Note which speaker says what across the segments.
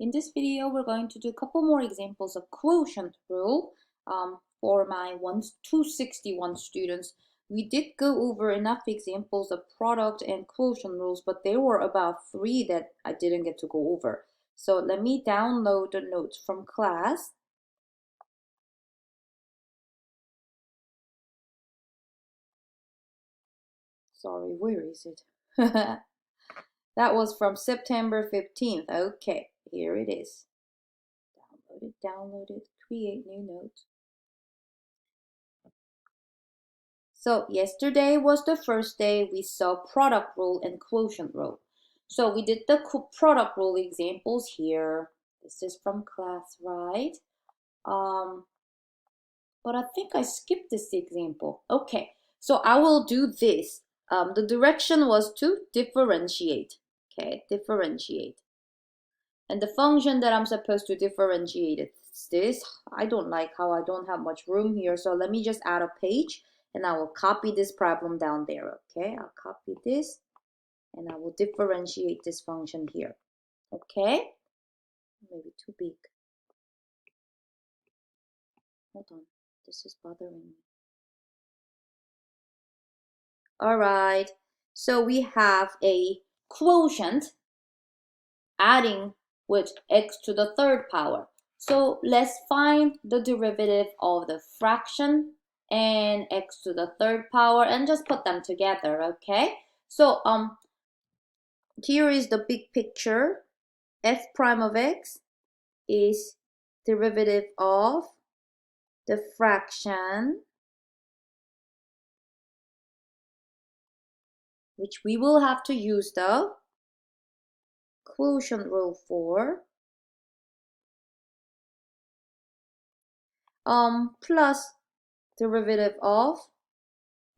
Speaker 1: In this video, we're going to do a couple more examples of quotient rule for my 261 students. We did go over enough examples of product and quotient rules, but there were about 3 that I didn't get to go over. So let me download the notes from class. Sorry, where is it? That was from September 15th. Okay, here it is. Download it, create new note. So yesterday was the first day we saw product rule and quotient rule. So we did the product rule examples here. This is from class, right? But I think I skipped this example. Okay, so I will do this. The direction was to differentiate. Okay, differentiate. And the function that I'm supposed to differentiate is this. I don't like how I don't have much room here, so let me just add a page and I will copy this problem down there. Okay, I'll copy this and I will differentiate this function here. Okay, maybe too big. Hold on, this is bothering me. All right, so we have a quotient adding with x to the third power. So let's find the derivative of the fraction and x to the third power and just put them together, okay? So here is the big picture. F prime of x is derivative of the fraction, which we will have to use the quotient rule for, plus derivative of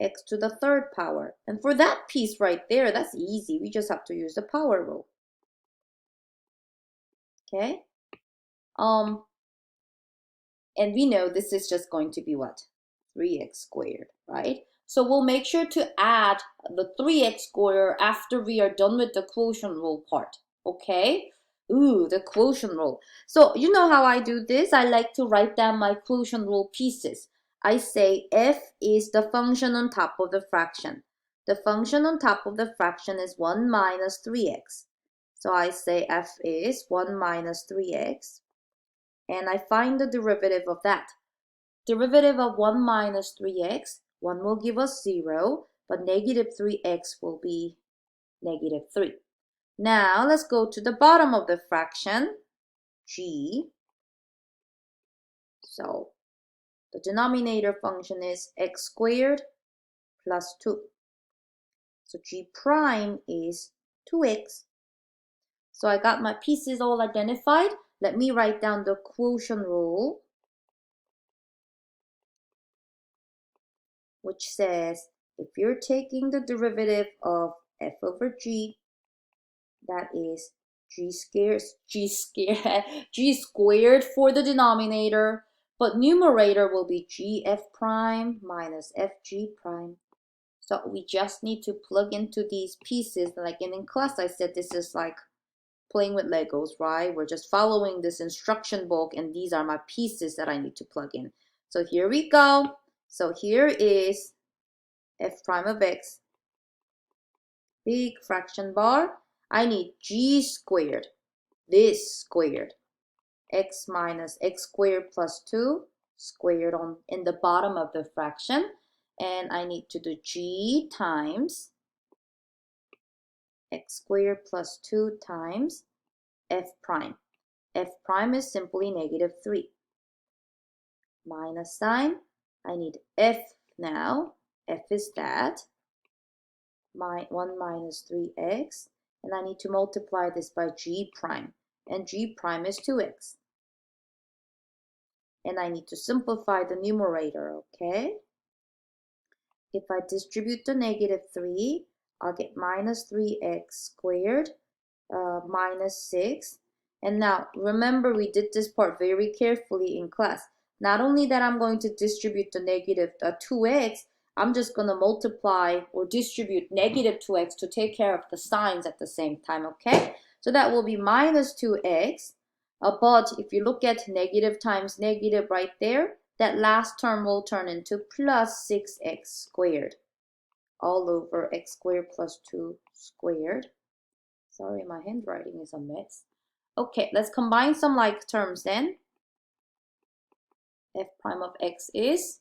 Speaker 1: x to the third power. And for that piece right there, that's easy. We just have to use the power rule. Okay? And we know this is just going to be what? 3x squared, right? So we'll make sure to add the 3x squared after we are done with the quotient rule part. Okay? Ooh, the quotient rule. So you know how I do this? I like to write down my quotient rule pieces. I say f is the function on top of the fraction. The function on top of the fraction is 1 minus 3x. So I say f is 1 minus 3x. And I find the derivative of that. Derivative of 1 minus 3x, 1 will give us 0, but negative 3x will be negative 3. Now let's go to the bottom of the fraction, g. So the denominator function is x squared plus 2. So g prime is 2x. So I got my pieces all identified. Let me write down the quotient rule, which says if you're taking the derivative of f over g, that is g squared for the denominator, but numerator will be gf prime minus fg prime. So we just need to plug into these pieces. Like in class, I said this is like playing with Legos, right? We're just following this instruction book, and these are my pieces that I need to plug in. So here we go. So here is f prime of x, big fraction bar. I need g squared, this squared, x minus x squared plus 2 squared on in the bottom of the fraction. And I need to do g times x squared plus 2 times f prime. F prime is simply negative 3. Minus sign, I need f now. F is that. 1 minus 3x. And I need to multiply this by g prime. And g prime is 2x. And I need to simplify the numerator, okay? If I distribute the negative 3, I'll get minus 3x squared minus 6. And now, remember we did this part very carefully in class. Not only that I'm going to distribute the negative 2x, I'm just going to multiply or distribute negative 2x to take care of the signs at the same time, okay? So that will be minus 2x But if you look at negative times negative right there, that last term will turn into plus 6x squared all over x squared plus 2 squared. Sorry, my handwriting is a mess. Okay, let's combine some like terms then. F prime of x is,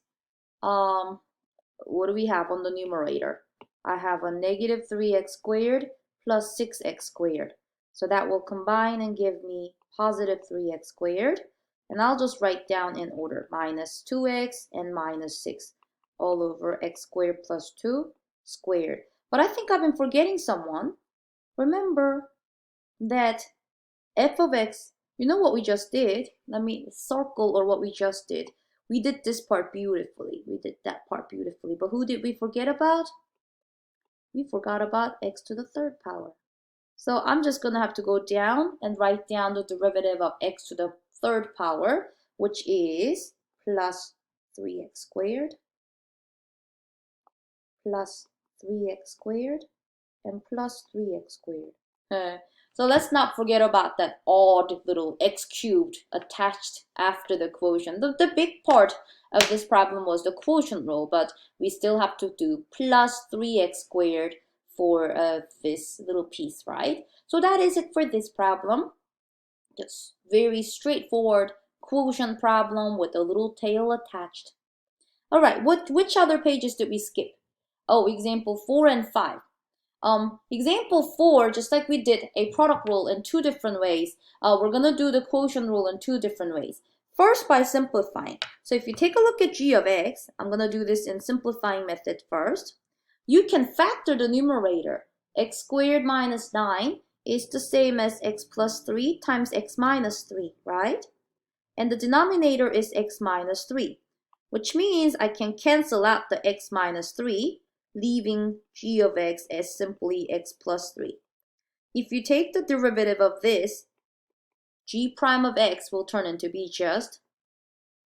Speaker 1: what do we have on the numerator? I have a negative 3x squared plus 6x squared. So that will combine and give me positive 3x squared. And I'll just write down in order, minus 2x and minus 6 all over x squared plus 2 squared. But I think I've been forgetting someone. Remember that f of x, you know what we just did? Let me circle or what we just did. We did this part beautifully. We did that part beautifully. But who did we forget about? We forgot about x to the third power. So I'm just going to have to go down and write down the derivative of x to the third power, which is plus 3x squared plus 3x squared and plus 3x squared. So let's not forget about that odd little x cubed attached after the quotient. The big part of this problem was the quotient rule, but we still have to do plus 3x squared for this little piece, right? So that is it for this problem. Just very straightforward quotient problem with a little tail attached. All right, which other pages did we skip? Oh, example 4 and 5. Example 4, just like we did a product rule in 2 different ways, we're going to do the quotient rule in 2 different ways. First, by simplifying. So if you take a look at g of x, I'm going to do this in simplifying method first. You can factor the numerator. X squared minus 9 is the same as x plus 3 times x minus 3, right? And the denominator is x minus 3, which means I can cancel out the x minus 3, leaving g of x as simply x plus 3. If you take the derivative of this, g prime of x will turn into be just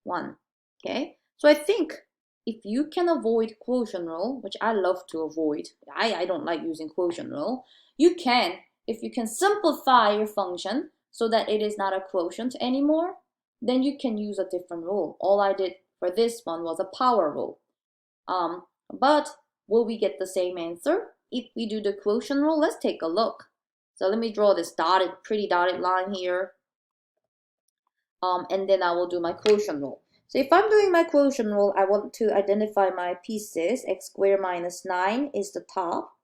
Speaker 1: 1. Okay, so I think if you can avoid quotient rule, which I love to avoid, I don't like using quotient rule, you can, if you can simplify your function so that it is not a quotient anymore, then you can use a different rule. All I did for this one was a power rule. But will we get the same answer if we do the quotient rule? Let's take a look. So let me draw this pretty dotted line here. And then I will do my quotient rule. So if I'm doing my quotient rule, I want to identify my pieces. X squared minus 9 is the top.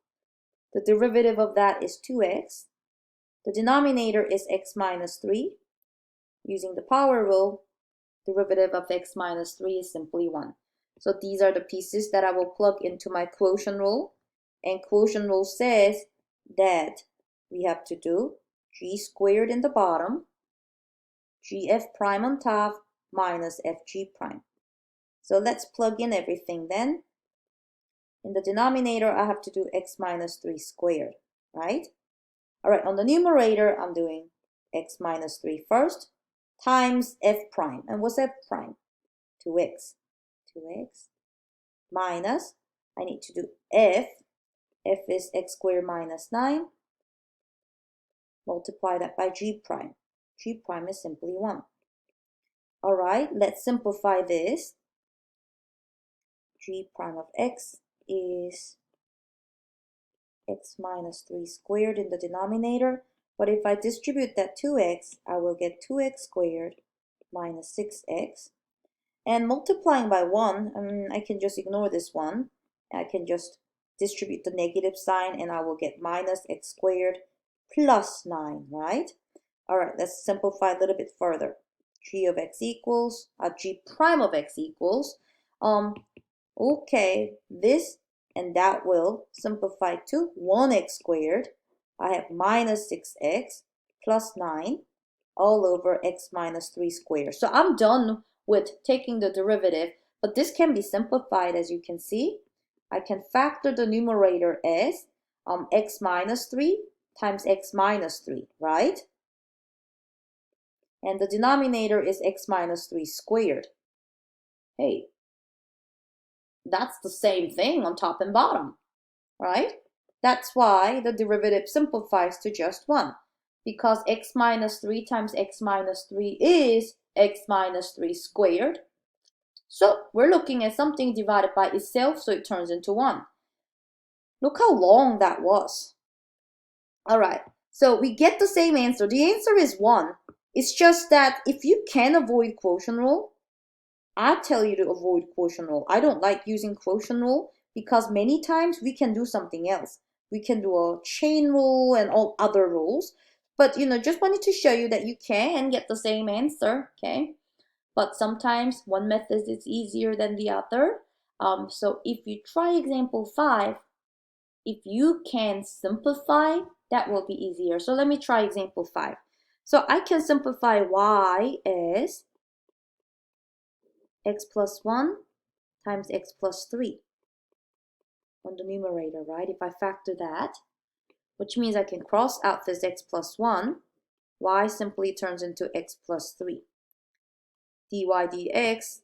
Speaker 1: The derivative of that is 2x. The denominator is x minus 3. Using the power rule, derivative of x minus 3 is simply 1. So these are the pieces that I will plug into my quotient rule. And quotient rule says that we have to do g squared in the bottom, gf prime on top, minus fg prime. So let's plug in everything then. In the denominator, I have to do x minus 3 squared, right? All right, on the numerator, I'm doing x minus 3 first, times f prime. And what's f prime? 2x. 2x minus, I need to do f. F is x squared minus 9. Multiply that by g prime. G prime is simply 1. All right, let's simplify this. G prime of x is x minus 3 squared in the denominator. But if I distribute that 2x, I will get 2x squared minus 6x. And multiplying by 1, I can just ignore this one. I can just distribute the negative sign and I will get minus x squared plus 9, right? All right, let's simplify a little bit further. G of x equals, g prime of x equals, okay, this and that will simplify to 1x squared. I have minus 6x plus 9 all over x minus 3 squared. So I'm done with taking the derivative, but this can be simplified as you can see. I can factor the numerator as x minus 3 times x minus 3, right? And the denominator is x minus 3 squared. Hey, that's the same thing on top and bottom, right? That's why the derivative simplifies to just 1. because x minus 3 times x minus 3 is x minus 3 squared. So we're looking at something divided by itself, so it turns into 1. Look how long that was. All right, so we get the same answer. The answer is 1. It's just that if you can avoid quotient rule, I tell you to avoid quotient rule. I don't like using quotient rule because many times we can do something else. We can do a chain rule and all other rules. But, just wanted to show you that you can get the same answer, okay? But sometimes one method is easier than the other. So if you try example 5, if you can simplify, that will be easier. So let me try example 5. So I can simplify y as x plus 1 times x plus 3 on the numerator, right? If I factor that, which means I can cross out this x plus 1, y simply turns into x plus 3. dy dx,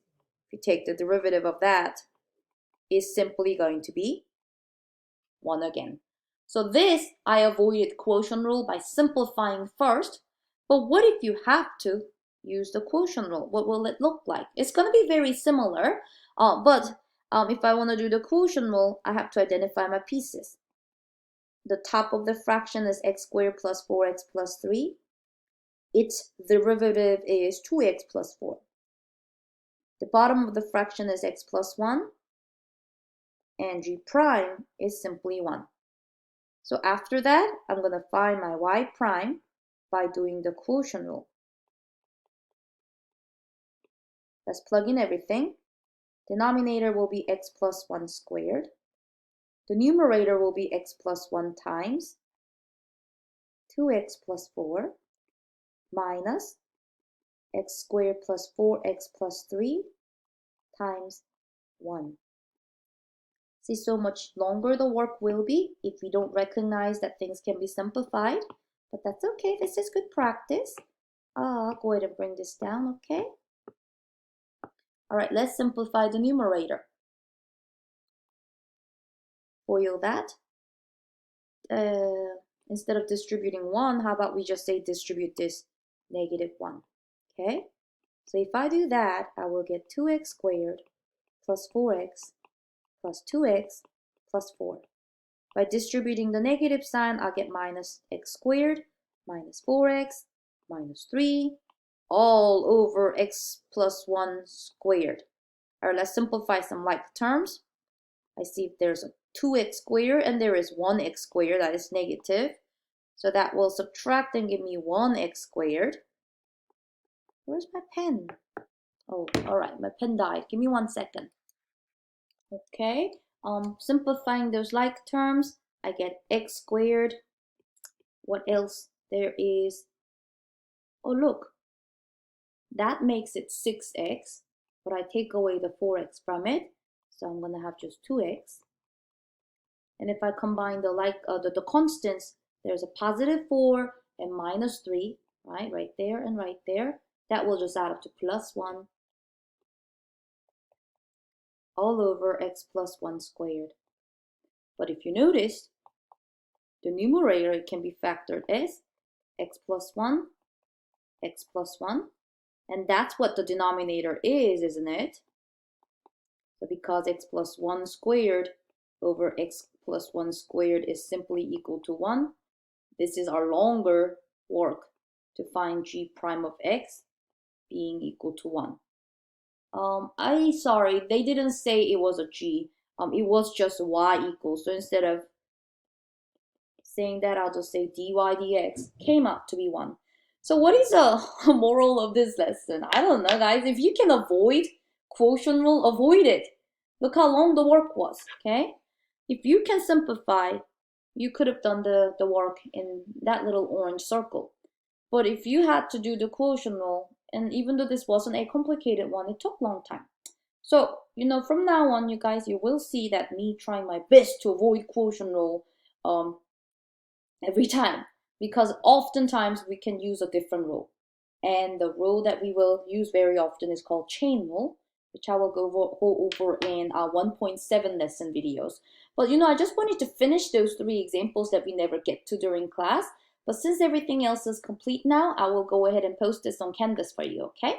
Speaker 1: if you take the derivative of that, is simply going to be 1 again. So this, I avoided quotient rule by simplifying first. But what if you have to use the quotient rule? What will it look like? It's going to be very similar, but if I want to do the quotient rule, I have to identify my pieces. The top of the fraction is x squared plus 4x plus 3. Its derivative is 2x plus 4. The bottom of the fraction is x plus 1. And g prime is simply 1. So after that, I'm going to find my y prime by doing the quotient rule. Let's plug in everything. Denominator will be x plus 1 squared. The numerator will be x plus 1 times 2x plus 4 minus x squared plus 4x plus 3 times 1. See, so much longer the work will be if we don't recognize that things can be simplified. But that's okay. This is good practice. I'll go ahead and bring this down, okay? All right, let's simplify the numerator. FOIL that. Instead of distributing 1, how about we just say distribute this -1, okay? So if I do that, I will get 2x squared plus 4x plus 2x plus 4. By distributing the negative sign, I'll get minus x squared minus 4x minus 3 all over x plus 1 squared. All right, let's simplify some like terms. I see if there's a 2x squared and there is 1x squared, that is negative. So that will subtract and give me 1x squared. Where's my pen? Oh, all right, my pen died. Give me 1 second. Okay, simplifying those like terms, I get x squared. What else there is? Oh, look, that makes it 6x, but I take away the 4x from it, so I'm going to have just 2x. And if I combine the constants, there's a positive 4 and minus 3, right there and right there. That will just add up to plus 1 all over x plus 1 squared. But if you notice, the numerator can be factored as x plus 1, x plus 1. And that's what the denominator is, isn't it? So because x plus 1 squared over x plus 1 squared is simply equal to 1, this is our longer work to find g prime of x being equal to 1. Sorry, they didn't say it was a g. It was just y equals. So instead of saying that, I'll just say dy dx came out to be 1. So what is a moral of this lesson? I don't know, guys. If you can avoid quotient rule, avoid it. Look how long the work was, okay? If you can simplify, you could have done the work in that little orange circle. But if you had to do the quotient rule, and even though this wasn't a complicated one, it took a long time. So, from now on, you guys, you will see that me trying my best to avoid quotient rule every time. Because oftentimes we can use a different rule. And the rule that we will use very often is called chain rule, which I will go over in our 1.7 lesson videos. But I just wanted to finish those 3 examples that we never get to during class. But since everything else is complete now, I will go ahead and post this on Canvas for you, okay?